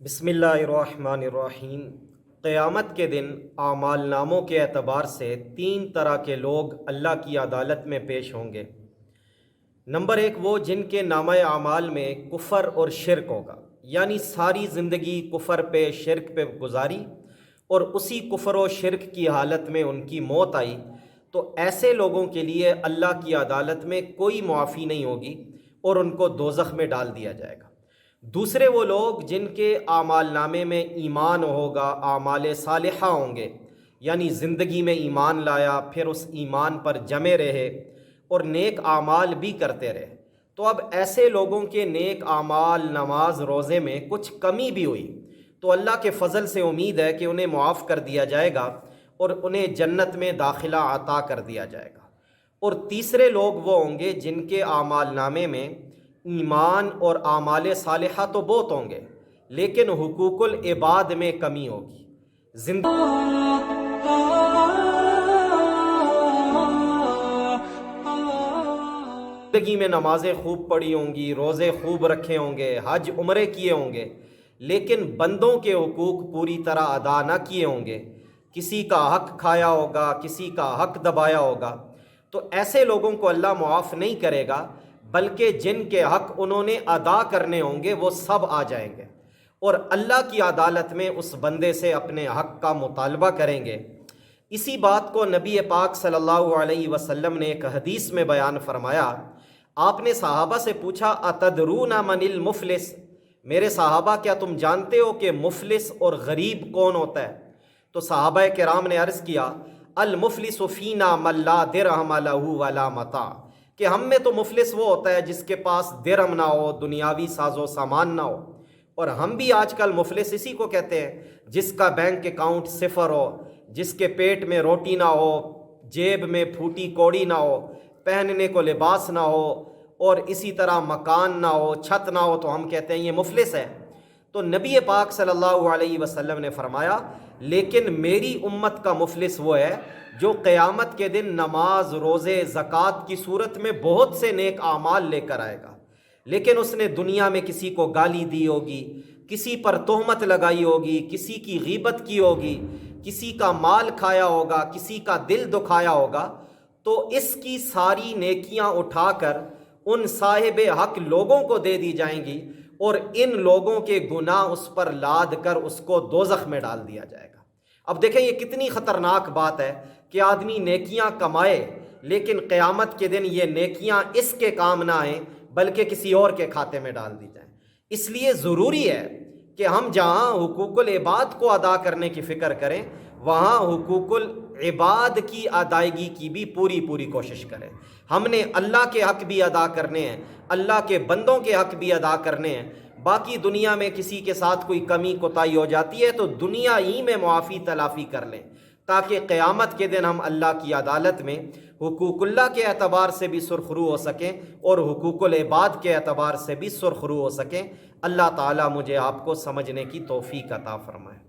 بسم اللہ الرحمن الرحیم۔ قیامت کے دن اعمال ناموں کے اعتبار سے تین طرح کے لوگ اللہ کی عدالت میں پیش ہوں گے۔ نمبر ایک، وہ جن کے نامہ اعمال میں کفر اور شرک ہوگا، یعنی ساری زندگی کفر پہ شرک پہ گزاری اور اسی کفر و شرک کی حالت میں ان کی موت آئی، تو ایسے لوگوں کے لیے اللہ کی عدالت میں کوئی معافی نہیں ہوگی اور ان کو دوزخ میں ڈال دیا جائے گا۔ دوسرے وہ لوگ جن کے اعمال نامے میں ایمان ہوگا، اعمال صالحہ ہوں گے، یعنی زندگی میں ایمان لایا، پھر اس ایمان پر جمے رہے اور نیک اعمال بھی کرتے رہے، تو اب ایسے لوگوں کے نیک اعمال، نماز روزے میں کچھ کمی بھی ہوئی تو اللہ کے فضل سے امید ہے کہ انہیں معاف کر دیا جائے گا اور انہیں جنت میں داخلہ عطا کر دیا جائے گا۔ اور تیسرے لوگ وہ ہوں گے جن کے اعمال نامے میں ایمان اور اعمال صالحہ تو بہت ہوں گے، لیکن حقوق العباد میں کمی ہوگی۔ زندگی میں نمازیں خوب پڑھی ہوں گی، روزے خوب رکھے ہوں گے، حج عمرے کیے ہوں گے، لیکن بندوں کے حقوق پوری طرح ادا نہ کیے ہوں گے، کسی کا حق کھایا ہوگا، کسی کا حق دبایا ہوگا، تو ایسے لوگوں کو اللہ معاف نہیں کرے گا، بلکہ جن کے حق انہوں نے ادا کرنے ہوں گے وہ سب آ جائیں گے اور اللہ کی عدالت میں اس بندے سے اپنے حق کا مطالبہ کریں گے۔ اسی بات کو نبی پاک صلی اللہ علیہ وسلم نے ایک حدیث میں بیان فرمایا۔ آپ نے صحابہ سے پوچھا، اتدرون من المفلس، میرے صحابہ کیا تم جانتے ہو کہ مفلس اور غریب کون ہوتا ہے؟ تو صحابہ کرام نے عرض کیا، المفلس فینا من لا درہم لہ ولا متاع، کہ ہم میں تو مفلس وہ ہوتا ہے جس کے پاس درہم نہ ہو، دنیاوی ساز و سامان نہ ہو، اور ہم بھی آج کل مفلس اسی کو کہتے ہیں جس کا بینک اکاؤنٹ صفر ہو، جس کے پیٹ میں روٹی نہ ہو، جیب میں پھوٹی کوڑی نہ ہو، پہننے کو لباس نہ ہو، اور اسی طرح مکان نہ ہو، چھت نہ ہو، تو ہم کہتے ہیں یہ مفلس ہے۔ تو نبی پاک صلی اللہ علیہ وسلم نے فرمایا، لیکن میری امت کا مفلس وہ ہے جو قیامت کے دن نماز، روزے، زکوٰۃ کی صورت میں بہت سے نیک اعمال لے کر آئے گا، لیکن اس نے دنیا میں کسی کو گالی دی ہوگی، کسی پر تہمت لگائی ہوگی، کسی کی غیبت کی ہوگی، کسی کا مال کھایا ہوگا، کسی کا دل دکھایا ہوگا، تو اس کی ساری نیکیاں اٹھا کر ان صاحب حق لوگوں کو دے دی جائیں گی اور ان لوگوں کے گناہ اس پر لاد کر اس کو دوزخ میں ڈال دیا جائے گا۔ اب دیکھیں یہ کتنی خطرناک بات ہے کہ آدمی نیکیاں کمائے لیکن قیامت کے دن یہ نیکیاں اس کے کام نہ آئیں بلکہ کسی اور کے کھاتے میں ڈال دی جائیں۔ اس لیے ضروری ہے کہ ہم جہاں حقوق العباد کو ادا کرنے کی فکر کریں، وہاں حقوق العباد کی ادائیگی کی بھی پوری کوشش کریں۔ ہم نے اللہ کے حق بھی ادا کرنے ہیں، اللہ کے بندوں کے حق بھی ادا کرنے ہیں۔ باقی دنیا میں کسی کے ساتھ کوئی کمی کوتاہی ہو جاتی ہے تو دنیا ہی میں معافی تلافی کر لیں، تاکہ قیامت کے دن ہم اللہ کی عدالت میں حقوق اللہ کے اعتبار سے بھی سرخرو ہو سکیں اور حقوق العباد کے اعتبار سے بھی سرخرو ہو سکیں۔ اللہ تعالیٰ مجھے آپ کو سمجھنے کی توفیق عطا فرمائے۔